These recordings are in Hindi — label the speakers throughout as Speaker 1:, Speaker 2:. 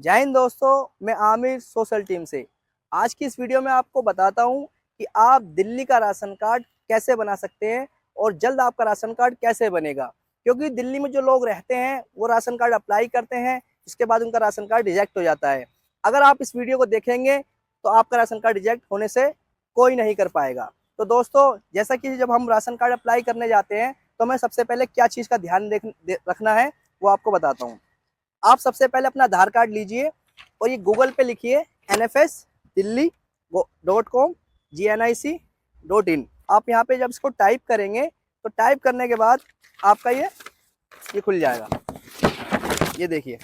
Speaker 1: जय हिंद दोस्तों, मैं आमिर सोशल टीम से। आज की इस वीडियो में आपको बताता हूं कि आप दिल्ली का राशन कार्ड कैसे बना सकते हैं और जल्द आपका राशन कार्ड कैसे बनेगा। क्योंकि दिल्ली में जो लोग रहते हैं वो राशन कार्ड अप्लाई करते हैं, इसके बाद उनका राशन कार्ड रिजेक्ट हो जाता है। अगर आप इस वीडियो को देखेंगे तो आपका राशन कार्ड रिजेक्ट होने से कोई नहीं कर पाएगा। तो दोस्तों, जैसा कि जब हम राशन कार्ड अप्लाई करने जाते हैं तो हमें सबसे पहले क्या चीज़ का ध्यान रखना है वो आपको बताता हूँ। आप सबसे पहले अपना आधार कार्ड लीजिए और ये गूगल पे लिखिए NFS Delhi.com GNIC.in। आप यहाँ पे जब इसको टाइप करेंगे तो टाइप करने के बाद आपका ये खुल जाएगा। ये देखिए,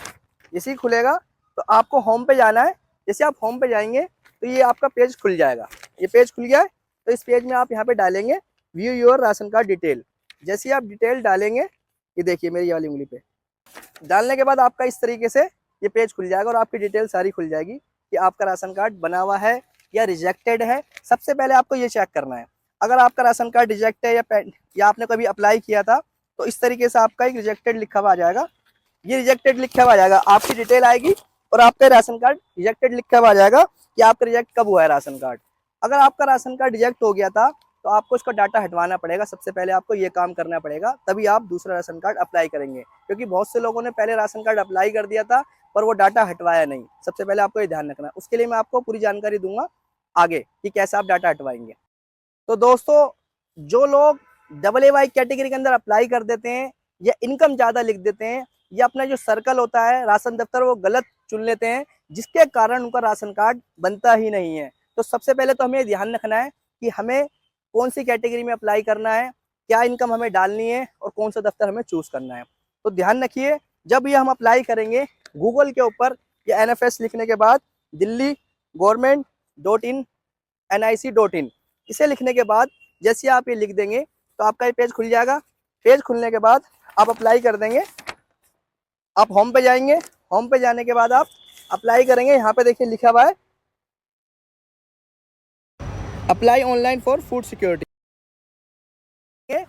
Speaker 1: जैसे ही खुलेगा तो आपको होम पे जाना है। जैसे आप होम पे जाएंगे तो ये आपका पेज खुल जाएगा। ये पेज खुल गया है तो इस पेज में आप यहाँ पे डालेंगे view your ration card detail. जैसे ही आप डिटेल डालेंगे, ये देखिए मेरी वाली उंगली पे डालने के बाद आपका इस तरीके से ये पेज खुल जाएगा और आपकी डिटेल सारी खुल जाएगी कि आपका राशन कार्ड बना हुआ है या रिजेक्टेड है। सबसे पहले आपको ये चेक करना है। अगर आपका राशन कार्ड रिजेक्ट है या आपने कभी अप्लाई किया था तो इस तरीके से आपका एक रिजेक्टेड लिखा हुआ आ जाएगा। ये रिजेक्टेड लिखा हुआ आ जाएगा, आपकी डिटेल आएगी और आपका राशन कार्ड रिजेक्टेड लिखा हुआ आ जाएगा कि आपका रिजेक्ट कब हुआ है राशन कार्ड। अगर आपका राशन कार्ड रिजेक्ट हो गया था तो आपको इसका डाटा हटवाना पड़ेगा। सबसे पहले आपको ये काम करना पड़ेगा, तभी आप दूसरा राशन कार्ड अप्लाई करेंगे। क्योंकि बहुत से लोगों ने पहले राशन कार्ड अप्लाई कर दिया था पर वो डाटा हटवाया नहीं। सबसे पहले आपको ये ध्यान रखना है। उसके लिए मैं आपको पूरी जानकारी दूंगा आगे कि कैसे आप डाटा हटवाएंगे। तो दोस्तों, जो लोग AA कैटेगरी के अंदर अप्लाई कर देते हैं या इनकम ज़्यादा लिख देते हैं या अपना जो सर्कल होता है राशन दफ्तर वो गलत चुन लेते हैं, जिसके कारण उनका राशन कार्ड बनता ही नहीं है। तो सबसे पहले तो हमें ध्यान रखना है कि हमें कौन सी कैटेगरी में अप्लाई करना है, क्या इनकम हमें डालनी है और कौन सा दफ्तर हमें चूज करना है। तो ध्यान रखिए, जब ये हम अप्लाई करेंगे गूगल के ऊपर या NFS लिखने के बाद Delhi.Government.in/NIC.in इसे लिखने के बाद जैसे आप ये लिख देंगे तो आपका ये पेज खुल जाएगा। पेज खुलने के बाद आप अप्लाई कर देंगे। आप होम पे जाएंगे, होम पे जाने के बाद आप अप्लाई करेंगे। यहाँ पे देखिए लिखा हुआ है apply online for food security. तो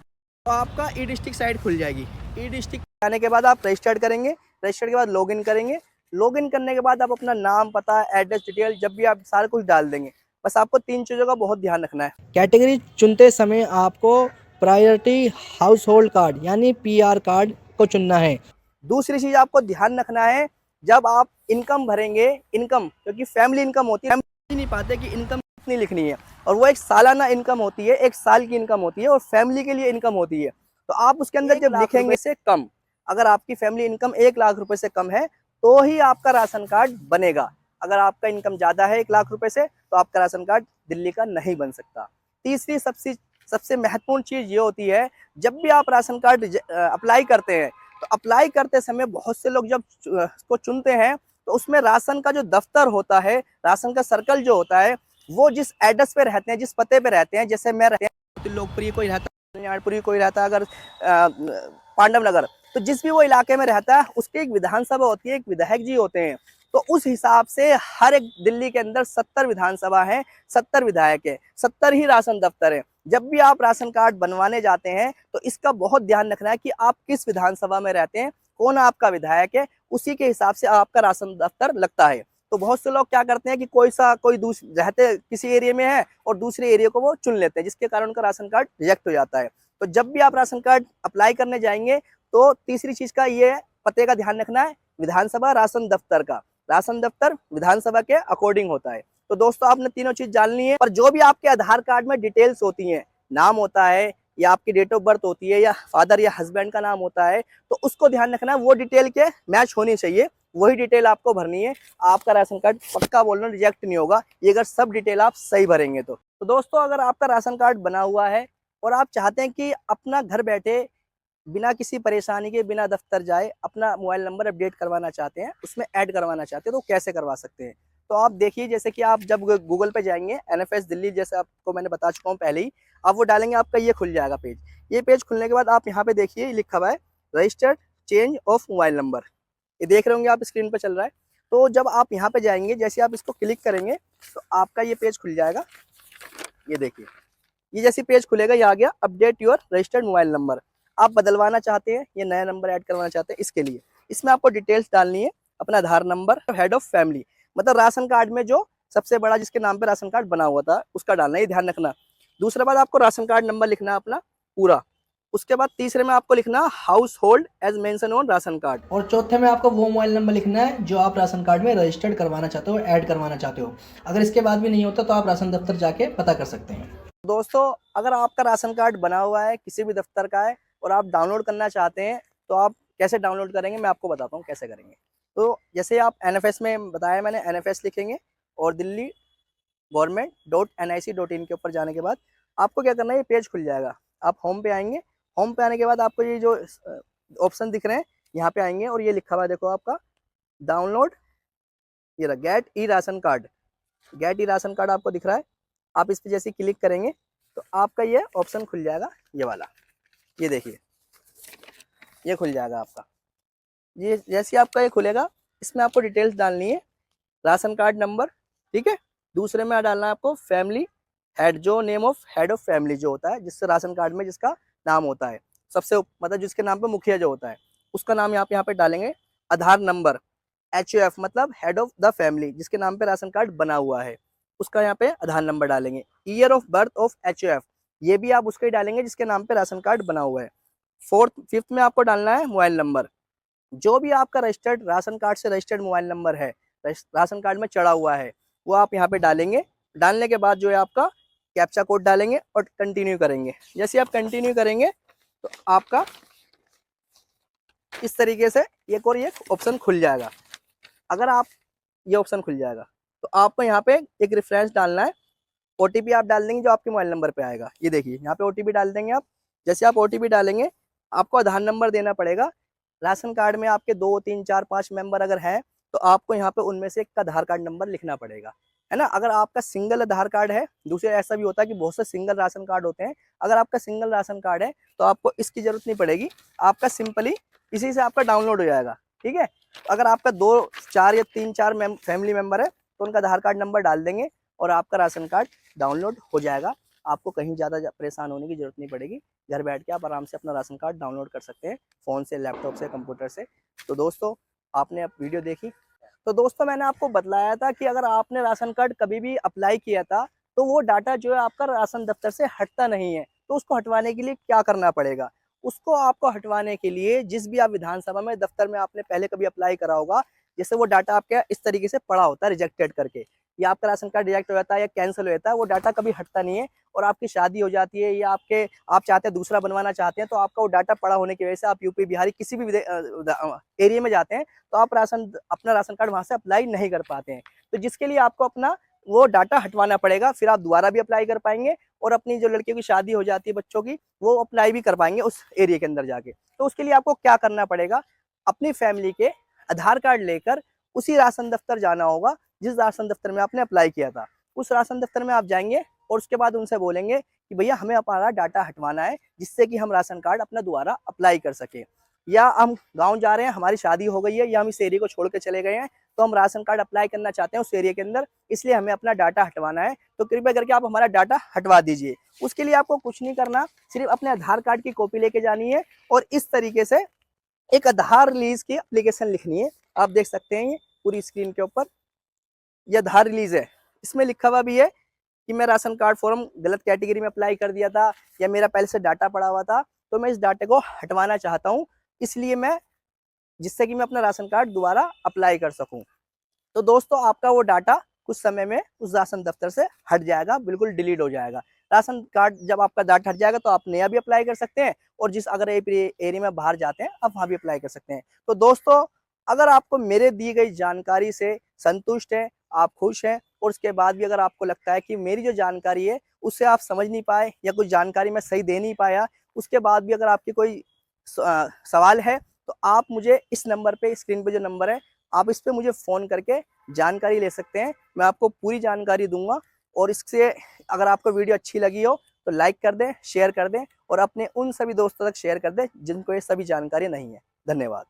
Speaker 1: आपका ई डिस्ट्रिक्ट साइट खुल जाएगी। ई डिस्ट्रिक्ट जाने के बाद आप रजिस्टर्ड करेंगे। रजिस्टर्ड के बाद लॉगिन करेंगे। लॉगिन करने के बाद आप अपना नाम, पता, एड्रेस डिटेल जब भी आप सारा कुछ डाल देंगे। बस आपको 3 चीज़ों का बहुत ध्यान रखना है। कैटेगरी चुनते समय आपको प्रायोरिटी हाउस होल्ड कार्ड यानी PR कार्ड को चुनना है। दूसरी चीज़ आपको ध्यान रखना है, जब आप इनकम भरेंगे, इनकम क्योंकि फैमिली इनकम होती है, हम नहीं पाते कि इनकम कितनी लिखनी है और वो एक सालाना इनकम होती है, एक साल की इनकम होती है और फैमिली के लिए इनकम होती है। तो आप उसके अंदर जब लिखेंगे से कम, अगर आपकी फैमिली इनकम 1 लाख रुपए से कम है तो ही आपका राशन कार्ड बनेगा। अगर आपका इनकम ज्यादा है 1 लाख रुपए से तो आपका राशन कार्ड दिल्ली का नहीं बन सकता। तीसरी सबसे सबसे महत्वपूर्ण चीज ये होती है, जब भी आप राशन कार्ड अप्लाई करते हैं तो अप्लाई करते समय बहुत से लोग जब उसको चुनते हैं तो उसमें राशन का जो दफ्तर होता है, राशन का सर्कल जो होता है, वो जिस एड्रेस पे रहते हैं, जिस पते पे रहते हैं, जैसे मैं रहते हैं लोकप्रिय कोई रहता है, कल्याणपुरी कोई रहता है, अगर पांडव नगर, तो जिस भी वो इलाके में रहता है उसकी एक विधानसभा होती है, एक विधायक जी होते हैं। तो उस हिसाब से हर एक दिल्ली के अंदर 70 विधानसभा है, 70 विधायक है, 70 ही राशन दफ्तर है। जब भी आप राशन कार्ड बनवाने जाते हैं तो इसका बहुत ध्यान रखना है कि आप किस विधानसभा में रहते हैं, कौन आपका विधायक है, उसी के हिसाब से आपका राशन दफ्तर लगता है। तो बहुत से लोग क्या करते हैं कि कोई रहते किसी एरिया में है और दूसरे एरिया को वो चुन लेते हैं, जिसके कारण उनका राशन कार्ड रिजेक्ट हो जाता है। तो जब भी आप राशन कार्ड अप्लाई करने जाएंगे तो तीसरी चीज का ये पते का ध्यान रखना है, विधानसभा राशन दफ्तर का। राशन दफ्तर विधानसभा के अकॉर्डिंग होता है। तो दोस्तों, आपने तीनों चीज जाननी है। और जो भी आपके आधार कार्ड में डिटेल्स होती हैं, नाम होता है या आपकी डेट ऑफ बर्थ होती है या फादर या हस्बैंड का नाम होता है, तो उसको ध्यान रखना है, वो डिटेल के मैच होनी चाहिए, वही डिटेल आपको भरनी है। आपका राशन कार्ड पक्का बोल रहा हूं रिजेक्ट नहीं होगा ये अगर सब डिटेल आप सही भरेंगे तो दोस्तों, अगर आपका राशन कार्ड बना हुआ है और आप चाहते हैं कि अपना घर बैठे बिना किसी परेशानी के, बिना दफ्तर जाए अपना मोबाइल नंबर अपडेट करवाना चाहते हैं, उसमें ऐड करवाना चाहते हैं, तो कैसे करवा सकते हैं। तो आप देखिए, जैसे कि आप जब गूगल पे जाएंगे NFS दिल्ली, जैसे आपको मैंने बता चुका हूँ पहले ही, आप वो डालेंगे, आपका ये खुल जाएगा पेज। ये पेज खुलने के बाद आप यहाँ पे देखिए लिखा हुआ है registered change of mobile number. ये देख रहे होंगे आप, स्क्रीन पर चल रहा है। तो जब आप यहाँ पे जाएंगे, जैसे आप इसको क्लिक करेंगे तो आपका ये पेज खुल जाएगा। ये देखिए, ये जैसे पेज खुलेगा, ये आ गया update your registered mobile number. आप बदलवाना चाहते हैं, ये नया नंबर ऐड करवाना चाहते हैं, इसके लिए इसमें आपको डिटेल्स डालनी है। अपना आधार नंबर, हेड ऑफ फैमिली मतलब राशन कार्ड में जो सबसे बड़ा जिसके नाम पे राशन कार्ड बना हुआ था उसका डालना, ये ध्यान रखना। दूसरा बात आपको राशन कार्ड नंबर लिखना है अपना पूरा। उसके बाद तीसरे में आपको लिखना household as mention on ration card, और चौथे में आपको वो मोबाइल नंबर लिखना है जो आप राशन कार्ड में रजिस्टर्ड करवाना चाहते हो, ऐड करवाना चाहते हो। अगर इसके बाद भी नहीं होता तो आप राशन दफ्तर जाके पता कर सकते हैं। दोस्तों अगर आपका राशन कार्ड बना हुआ है किसी भी दफ्तर का है और आप डाउनलोड करना चाहते हैं तो आप कैसे डाउनलोड करेंगे मैं आपको बताता हूँ कैसे करेंगे। तो जैसे आप NFS में बताया मैंने, NFS लिखेंगे और दिल्ली government.nic.in के ऊपर जाने के बाद आपको क्या करना है, ये पेज खुल जाएगा। आप होम पे आएंगे, होम पे आने के बाद आपको ये जो ऑप्शन दिख रहे हैं यहाँ पे आएंगे और ये लिखा हुआ है देखो आपका डाउनलोड, ये रहा गेट ई राशन कार्ड। गेट ई राशन कार्ड आपको दिख रहा है, आप इस पर जैसे क्लिक करेंगे तो आपका ये ऑप्शन खुल जाएगा, ये वाला, ये देखिए ये खुल जाएगा आपका। ये जैसे आपका ये खुलेगा इसमें आपको डिटेल्स डालनी है, राशन कार्ड नंबर, ठीक है। दूसरे में डालना है आपको फैमिली हेड, जो name of head of family जो होता है जिससे राशन कार्ड में जिसका नाम होता है सबसे मतलब जिसके नाम पे मुखिया जो होता है उसका नाम यहाँ पे डालेंगे। आधार नंबर HOF मतलब हेड ऑफ द फैमिली जिसके नाम पे राशन कार्ड बना हुआ है उसका यहाँ पे आधार नंबर डालेंगे। Year of birth of HOF ये भी आप उसका ही डालेंगे जिसके नाम पे राशन कार्ड बना हुआ है। फिफ्थ में आपको डालना है मोबाइल नंबर, जो भी आपका रजिस्टर्ड राशन कार्ड से रजिस्टर्ड मोबाइल नंबर है राशन कार्ड में चढ़ा हुआ है वो आप यहाँ पे डालेंगे। डालने के बाद जो है आपका कैप्चा कोड डालेंगे और कंटिन्यू करेंगे। जैसे आप कंटिन्यू करेंगे तो आपका इस तरीके से एक और एक ऑप्शन खुल जाएगा। अगर आप ये ऑप्शन खुल जाएगा तो आपको यहाँ पे एक रेफरेंस डालना है, OTP आप डाल देंगे जो आपके मोबाइल नंबर पे आएगा। ये देखिए यहाँ पे OTP डाल देंगे आप। जैसे आप OTP डालेंगे आपको आधार नंबर देना पड़ेगा। राशन कार्ड में आपके 2 3 4 5 मेंबर अगर हैं तो आपको यहाँ पे उनमें से एक का आधार कार्ड नंबर लिखना पड़ेगा, है ना। अगर आपका सिंगल आधार कार्ड है, दूसरे ऐसा भी होता है कि बहुत से सिंगल राशन कार्ड होते हैं, अगर आपका सिंगल राशन कार्ड है तो आपको इसकी जरूरत नहीं पड़ेगी, आपका सिंपली इसी से आपका डाउनलोड हो जाएगा, ठीक है। अगर आपका 2 4 या 3 4 फैमिली मेंबर है तो उनका आधार कार्ड नंबर डाल देंगे और आपका राशन कार्ड डाउनलोड हो जाएगा। आपको कहीं ज़्यादा परेशान होने की जरूरत नहीं पड़ेगी, घर बैठ के आप आराम से अपना राशन कार्ड डाउनलोड कर सकते हैं फ़ोन से, लैपटॉप से, कंप्यूटर से। तो दोस्तों आपने अब वीडियो देखी, तो दोस्तों मैंने आपको बतलाया था कि अगर आपने राशन कार्ड कभी भी अप्लाई किया था तो वो डाटा जो है आपका राशन दफ्तर से हटता नहीं है। तो उसको हटवाने के लिए क्या करना पड़ेगा, उसको आपको हटवाने के लिए जिस भी आप विधानसभा में दफ्तर में आपने पहले कभी अप्लाई करा होगा, जैसे वो डाटा आपके इस तरीके से पड़ा होता है रिजेक्टेड करके, या आपका राशन कार्ड रिजेक्ट हो जाता है या कैंसिल हो जाता है, वो डाटा कभी हटता नहीं है। और आपकी शादी हो जाती है या आप चाहते हैं दूसरा बनवाना चाहते हैं तो आपका वो डाटा पड़ा होने की वजह से आप यूपी बिहारी किसी भी एरिया में जाते हैं तो आप अपना राशन कार्ड वहां से अप्लाई नहीं कर पाते हैं। तो जिसके लिए आपको अपना वो डाटा हटवाना पड़ेगा, फिर आप दोबारा भी अप्लाई कर पाएंगे और अपनी जो लड़कियों की शादी हो जाती है बच्चों की वो अप्लाई भी कर पाएंगे उस एरिया के अंदर जाके। तो उसके लिए आपको क्या करना पड़ेगा, अपनी फैमिली के आधार कार्ड लेकर उसी राशन दफ्तर जाना होगा जिस राशन दफ्तर में आपने अप्लाई किया था। उस राशन दफ्तर में आप जाएंगे और उसके बाद उनसे बोलेंगे कि भैया हमें हमारा डाटा हटवाना है जिससे कि हम राशन कार्ड अपना दोबारा अप्लाई कर सके, या हम गांव जा रहे हैं, हमारी शादी हो गई है या हम इस एरिया को छोड़ के चले गए हैं तो हम राशन कार्ड अप्लाई करना चाहते हैं उस एरिया के अंदर, इसलिए हमें अपना डाटा हटवाना है, तो कृपया करके आप हमारा डाटा हटवा दीजिए। उसके लिए आपको कुछ नहीं करना, सिर्फ अपने आधार कार्ड की कॉपी लेके जानी है और इस तरीके से एक आधार रिलीज की एप्लीकेशन लिखनी है। आप देख सकते हैं ये पूरी स्क्रीन के ऊपर ये आधार रिलीज है, इसमें लिखा हुआ भी है कि मैं राशन कार्ड फॉर्म गलत कैटेगरी में अप्लाई कर दिया था या मेरा पहले से डाटा पड़ा हुआ था तो मैं इस डाटे को हटवाना चाहता हूँ, इसलिए मैं जिससे कि मैं अपना राशन कार्ड दोबारा अप्लाई कर सकूं। तो दोस्तों आपका वो डाटा कुछ समय में उस राशन दफ्तर से हट जाएगा, बिल्कुल डिलीट हो जाएगा। राशन कार्ड जब आपका डाटा हट जाएगा तो आप नया भी अप्लाई कर सकते हैं और जिस अगर एरिया में बाहर जाते हैं आप वहाँ भी अप्लाई कर सकते हैं। तो दोस्तों अगर आपको मेरे दी गई जानकारी से संतुष्ट है, आप खुश हैं और उसके बाद भी अगर आपको लगता है कि मेरी जो जानकारी है उससे आप समझ नहीं पाए या कुछ जानकारी मैं सही दे नहीं पाया, उसके बाद भी अगर आपकी कोई सवाल है तो आप मुझे इस नंबर पे, स्क्रीन पे जो नंबर है आप इस पे मुझे फ़ोन करके जानकारी ले सकते हैं, मैं आपको पूरी जानकारी दूंगा। और इससे अगर आपको वीडियो अच्छी लगी हो तो लाइक कर दें, शेयर कर दें और अपने उन सभी दोस्तों तक शेयर कर दें जिनको ये सभी जानकारी नहीं है। धन्यवाद।